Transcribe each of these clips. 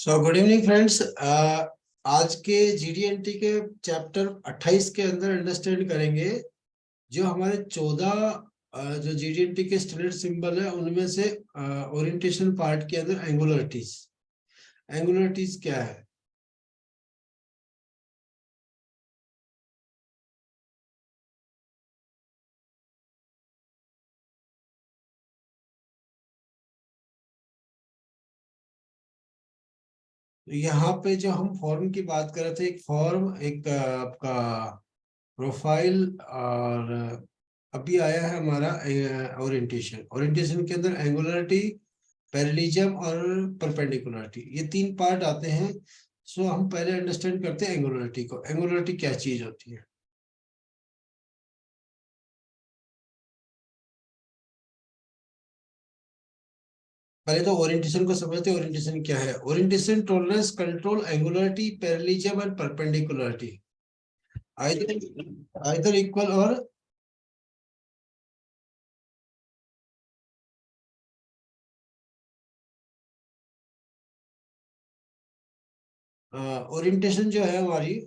Good evening friends. आज के जीडीएनटी के चैप्टर 28 के अंदर अंडरस्टैंड करेंगे जो हमारे 14 जो जीडीएनटी के स्टैंडर्ड सिंबल है उनमें से ओरिएंटेशन पार्ट के अंदर एंगुलरिटीज क्या है। तो यहाँ पे जो हम फॉर्म की बात कर रहे थे, एक फॉर्म, एक आपका प्रोफाइल, और अभी आया है हमारा ओरिएंटेशन के अंदर एंगुलरिटी, पैरेललिज्म और परपेंडिकुलरिटी, ये 3 पार्ट आते हैं। सो हम पहले अंडरस्टैंड करते हैं एंगुलरिटी को। एंगुलरिटी क्या चीज होती है? पहले तो ओरिएंटेशन को समझते हैं। ओरिएंटेशन क्या है? Orientation tolerance control angularity parallelism and perpendicularity either equal और ओरिएंटेशन जो है हमारी,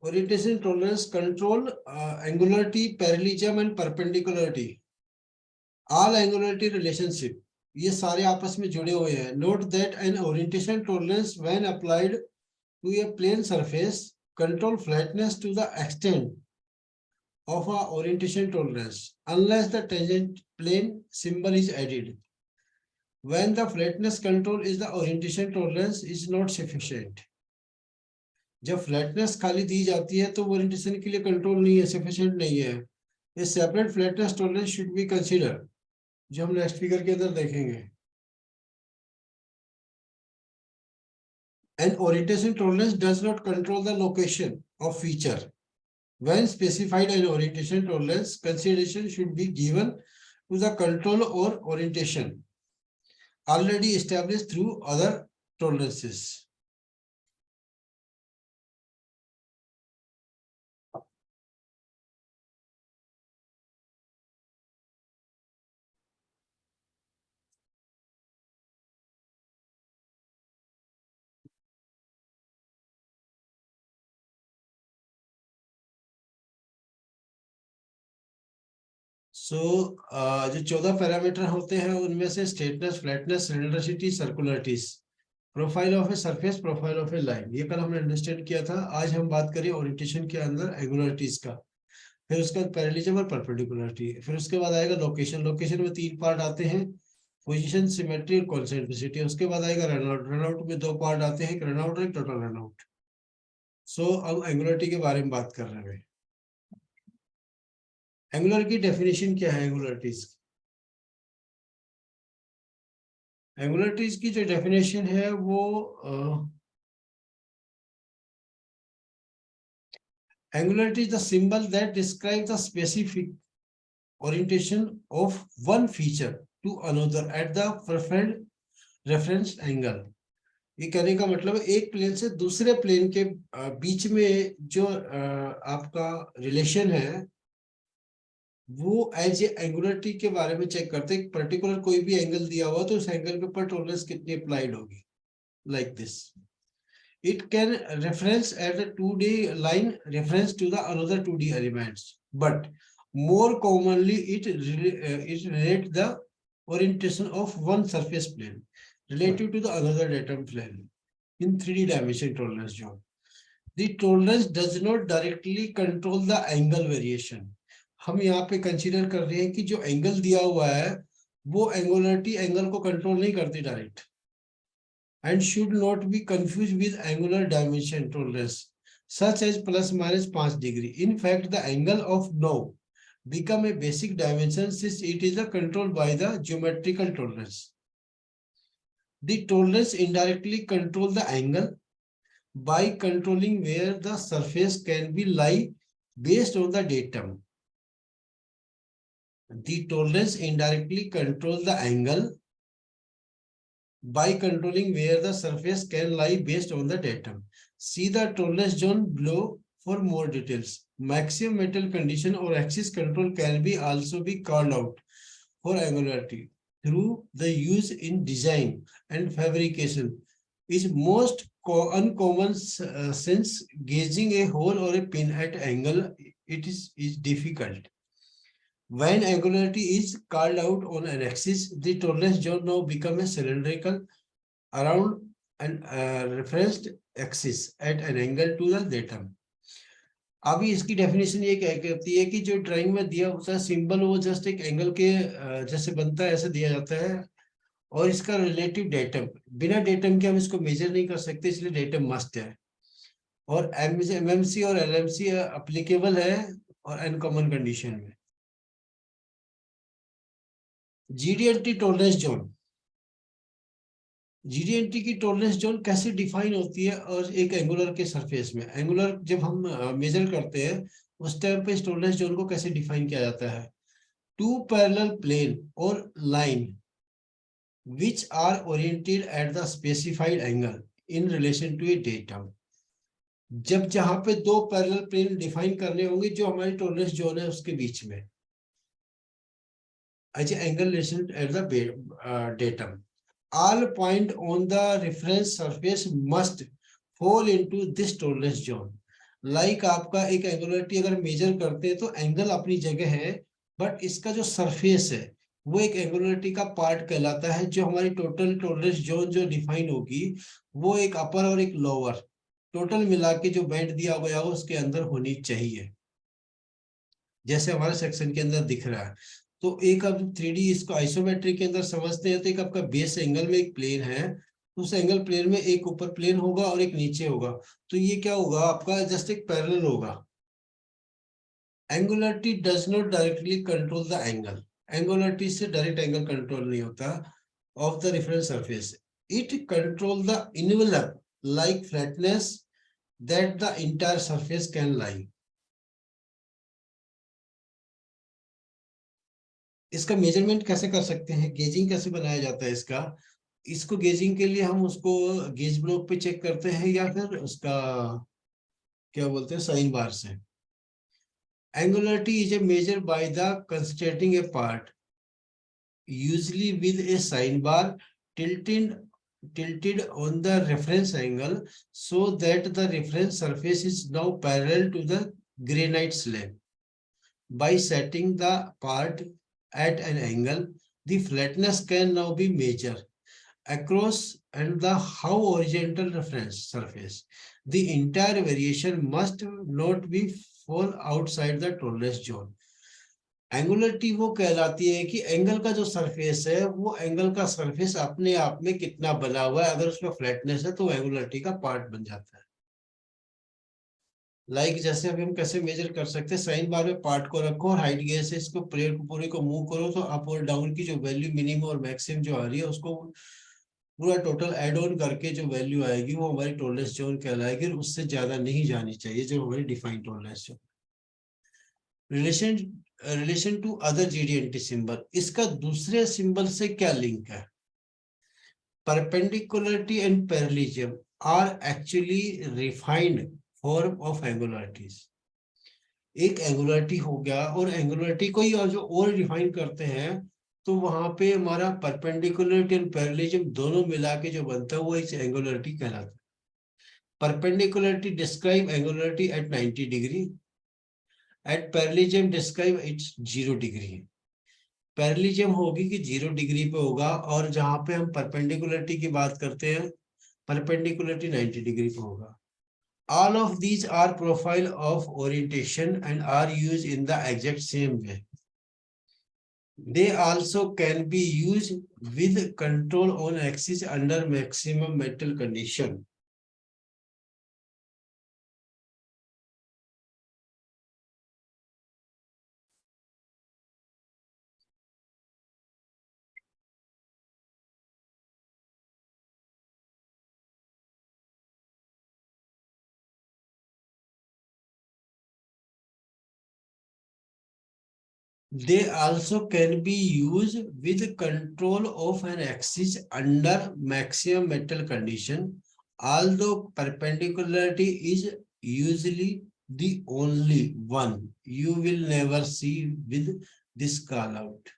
orientation tolerance control angularity parallelism and perpendicularity, all angularity relationship, ये सारे आपस में जुड़े हुए हैं। Note that an orientation tolerance when applied to a plane surface control flatness to the extent of a orientation tolerance unless the tangent plane symbol is added. When the flatness control is the orientation tolerance is not sufficient. जब flatness खाली दी जाती है तो वो orientation के लिए control नहीं है, सफिशिएंट नहीं है। ए separate flatness tolerance should be consider, जो हम नेक्स्ट फिगर के अंदर देखेंगे। An orientation tolerance does not control the location of feature. When specified an orientation tolerance, consideration should be given to the control or orientation already established through other tolerances. जो 14 parameter होते हैं उनमें से straightness, flatness, cylindricity, circularities, profile of a surface, profile of a line, ये कल हमने understand किया था। आज हम बात करें ओरिएंटेशन के अंदर एंगुलरिटीज का। फिर उसके बाद पैरेललिज्म और परपेंडिकुलरिटी, फिर उसके बाद आएगा लोकेशन। लोकेशन में 3 पार्ट आते हैं, पोजीशन, सिमेट्री और कॉन्सेंट्रिसिटी। उसके बाद आएगा रनआउट। रनआउट में 2 पार्ट आते हैं, एक रनआउट और एक टोटल रनआउट। अब एंगुलरिटी के बारे में बात कर रहे हैं। एंगुलर की डेफिनेशन क्या है? एंगुलरिटीज की जो डेफिनेशन है वो angularity is the symbol that describes the specific orientation of one feature to another at the preferred reference angle. ये कहने का मतलब एक प्लेन से दूसरे प्लेन के बीच में जो आपका रिलेशन है वो एज ए एंगुलरिटी के बारे में चेक करते हैं। पर्टिकुलर कोई भी एंगल दिया हुआ तो उस एंगल के ऊपर टॉलरेंस कितनी अप्लाइड होगी, like this. It can reference at a 2D line reference to the another 2D elements, but more commonly it relates the orientation of one surface plane relative to the another datum plane in 3D dimension tolerance zone. The tolerance does not directly control the angle variation. हम यहाँ पे consider कर रहे हैं कि जो angle दिया हुआ है वो एंगुलरिटी एंगल को कंट्रोल नहीं करती direct, and should not be confused with angular dimension tolerance such as plus minus 5 degree. In fact, the angle of now become a basic dimension since it is controlled by the geometrical tolerance. The tolerance indirectly control the angle by controlling where the surface can be lie based on the datum. The tolerance indirectly control the angle by controlling where the surface can lie based on the datum. See the tolerance zone below for more details. Maximum metal condition or axis control can be also be called out for angularity through the use in design and fabrication is most uncommon since gauging a hole or a pin at angle is difficult. When angularity is called out on an axis, the tolerance zone now become a cylindrical around an referenced axis at an angle to the datum. अभी इसकी definition ये क्या कहती है कि जो drawing में दिया होता है सिंबल वो जस्ट एक एंगल के जैसे बनता है ऐसे दिया जाता है और इसका रिलेटिव डेटम बिना डेटम के हम इसको मेजर नहीं कर सकते इसलिए डेटम मस्ट है और एमएमसी और एलएमसी अप्लीकेबल है और अनकॉमन कंडीशन में जीडीएनटी टॉलरेंस जोन जीडीएनटी की टॉलरेंस जोन कैसे डिफाइन होती है और एक एंगुलर के सरफेस में एंगुलर जब हम मेजर करते हैं उस टाइम पे इस टॉलरेंस जोन को कैसे डिफाइन किया जाता है टू पैरेलल प्लेन और line which are oriented at the specified angle in relation to a datum. जब जहां पे दो पैरेलल प्लेन डिफाइन करने होंगे जो हमारी टॉलरेंस जोन है उसके बीच में अच्छा angle relation at the datum. All point on the reference surface must fall into this tolerance zone. Like आपका एक एंगुलरिटी अगर मेजर करते हैं तो एंगल अपनी जगह है बट इसका जो सरफेस है वो एक एंगुलरिटी का पार्ट कहलाता है जो हमारी टोटल टॉलरेंस जोन जो डिफाइन होगी वो एक अपर और एक लोअर टोटल मिला के जो बैंड दिया गया हो उसके अंदर होनी चाहिए जैसे हमारे सेक्शन के अंदर दिख रहा है तो एक अब 3D इसको आइसोमेट्रिक के अंदर समझते हैं तो एक आपका बेस एंगल में एक प्लेन है उस एंगल प्लेन में एक ऊपर प्लेन होगा और एक नीचे होगा तो ये क्या होगा आपका जस्ट एक पैरेलल होगा angularity does not directly control the angle angularity से डायरेक्ट एंगल कंट्रोल नहीं होता of the reference surface it control the envelope like flatness that the entire surface can lie इसका मेजरमेंट कैसे कर सकते हैं गेजिंग कैसे बनाया जाता है इसका इसको गेजिंग के लिए हम उसको गेज ब्लॉक पे चेक करते हैं या फिर उसका क्या बोलते हैं साइन बार से angularity is a measure by the constraining a part usually with a sine bar tilted on the reference angle so that the reference surface is now parallel to the granite slab. By setting the part at an angle, the flatness can now be measured across and the how horizontal reference surface. The entire variation must not be fall outside the tolerance zone. Angularity वो कहलाती है कि angle का जो surface है वो angle का surface अपने आप में कितना बना हुआ है अगर उसमें फ्लैटनेस है तो एंगुलरिटी का पार्ट बन जाता है लाइक जैसे अभी हम कैसे मेजर कर सकते हैं साइन बार में पार्ट को रखो और हाइट गेज से इसको प्लेट को पूरे को मूव करो तो अप और डाउन की जो वैल्यू मिनिमम और मैक्सिमम जो आ रही है उसको पूरा टोटल एड ऑन करके जो वैल्यू आएगी वो हमारी टॉलरेंस जोन कहलाएगी और उससे ज्यादा नहीं जानी चाहिए जो हमारी defined tolerance zone relation to other GD&T symbol इसका दूसरे सिंबल से क्या लिंक है perpendicularity and parallelism are actually refined form of angularities एक एंगुलरिटी हो गया और एंगुलरिटी को ही और जो और रिफाइन करते हैं तो वहां पे हमारा परपेंडिकुलरिटी एंड पैरेललिज्म दोनों मिला के जो बनता है वो एक एंगुलरिटी कहलाता है perpendicularity describe angularity at 90 degree at parallelism describe it's 0 degree parallelism होगी कि 0 डिग्री पे होगा और जहां पे हम परपेंडिकुलरिटी की बात करते हैं परपेंडिकुलरिटी 90 डिग्री पे होगा all of these are profile of orientation and are used in the exact same way they also can be used with control on axis under maximum metal condition They also can be used with control of an axis under maximum metal condition, although perpendicularity is usually the only one you will never see with this call out.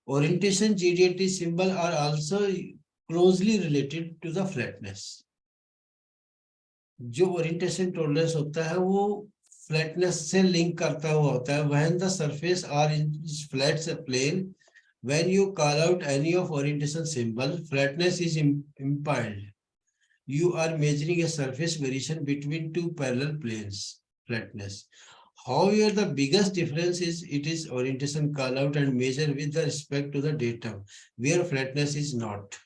Orientation GDT symbol are also closely related to the flatness. जो orientation tolerance होता है वो flatness से link करता हुआ होता है. When the surface are in flat plane, when you call out any of orientation symbol, flatness is implied. You are measuring a surface variation between two parallel planes, flatness. However, the biggest difference is it is orientation call out and measure with the respect to the datum, where flatness is not.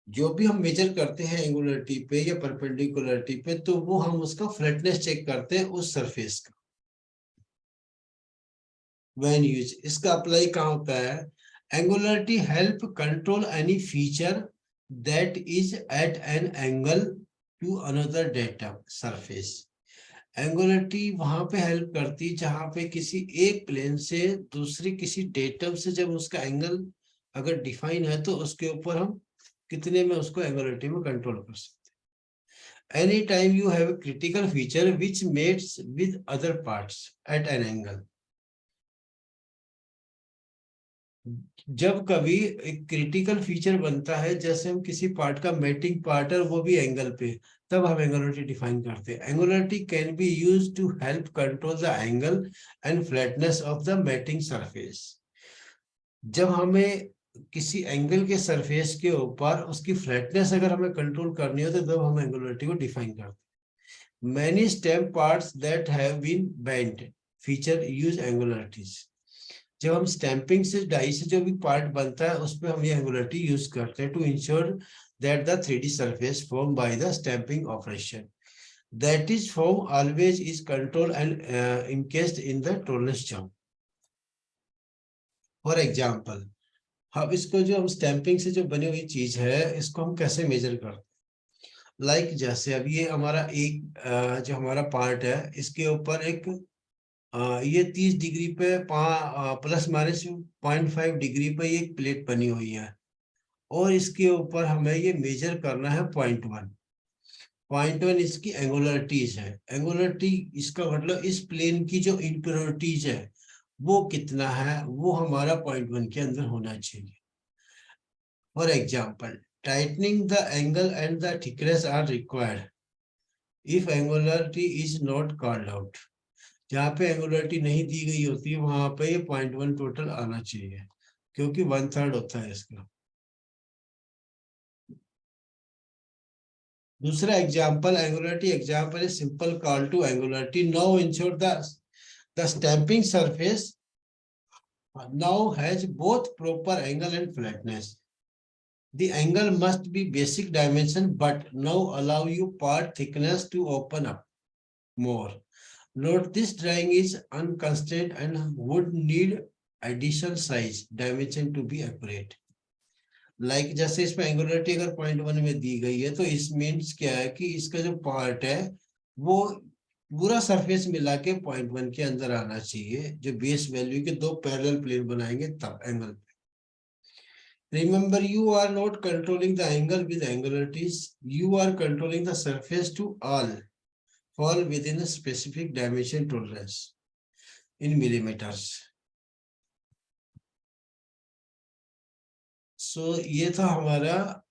जो भी हम major करते हैं angularity पे या perpendicularity पे, तो वो हम उसका फ्लैटनेस चेक करते हैं उस सरफेस का. व्हेन यूज इसका अप्लाई कहाँ होता है? Angularity help control any feature that is at an angle to another data surface. Angularity वहां पे हेल्प करती है जहां पे किसी एक प्लेन से दूसरी किसी डेटम से जब उसका एंगल अगर डिफाइन है तो उसके ऊपर हम कितने में उसको एंगुलरिटी में कंट्रोल कर सकते हैं. Any time you have a critical feature which mates with other parts at an angle. जब कभी एक क्रिटिकल फीचर बनता है, जैसे हम किसी पार्ट का मेटिंग पार्ट है वो भी एंगल पे, तब हम एंगुलरिटी डिफाइन करते हैं. Angularity can be used to help control the angle and flatness of the mating surface. जब हमें किसी एंगल के सरफेस के ऊपर उसकी फ्लैटनेस अगर हमें कंट्रोल करनी हो तो तब हम एंगुलरिटी को डिफाइन करते हैं. Many stem parts that have been bent feature use angularities. जब हम स्टैंपिंग से डाई से जो भी पार्ट बनता है उस पर हम ये एंगुलरिटी यूज करते हैं to ensure that the 3D surface formed by the stamping operation that is form always is controlled and encased in the tolerance charm. For example, अब इसको जो हम स्टैंपिंग से जो बनी हुई चीज है इसको हम कैसे मेजर करते हैं? लाइक जैसे अब ये हमारा एक जो हमारा पार्ट है इसके ऊपर एक ये 30 डिग्री पे प्लस माइनस 0.5 डिग्री पे ये प्लेट बनी हुई है और इसके ऊपर हमें ये मेजर करना है 0.1. 0.1 इसकी एंगुलरिटीज है. एंगुलरिटी इसका मतलब इस प्लेन की जो इम्प्योरिटीज है वो कितना है, वो हमारा 0.1 के अंदर होना चाहिए. For example, tightening the angle and the thickness are required if angularity is not called out. जहाँ पे एंगुलरिटी नहीं दी गई होती है वहां पे 0.1 टोटल आना चाहिए क्योंकि 1/3 होता है इसका. दूसरा example, angularity example is simple call to angularity now ensure the stamping surface now has both proper angle and flatness. The angle must be basic dimension but now allow you part thickness to open up more. Note this drawing is unconstrained and would need additional size dimension to be accurate. Like जैसे इसमें angularity अगर 0.1 में दी गई है तो इस means क्या है कि इसका जो पार्ट है वो पूरा सरफेस मिला के 0.1 के अंदर आना चाहिए. जो बेस वैल्यू के दो पैरेलल प्लेन बनाएंगे तब एंगल पे. Remember, you are not controlling the angle with angularities. You are controlling the surface to all fall within a specific dimension tolerance in millimeters. So ये था हमारा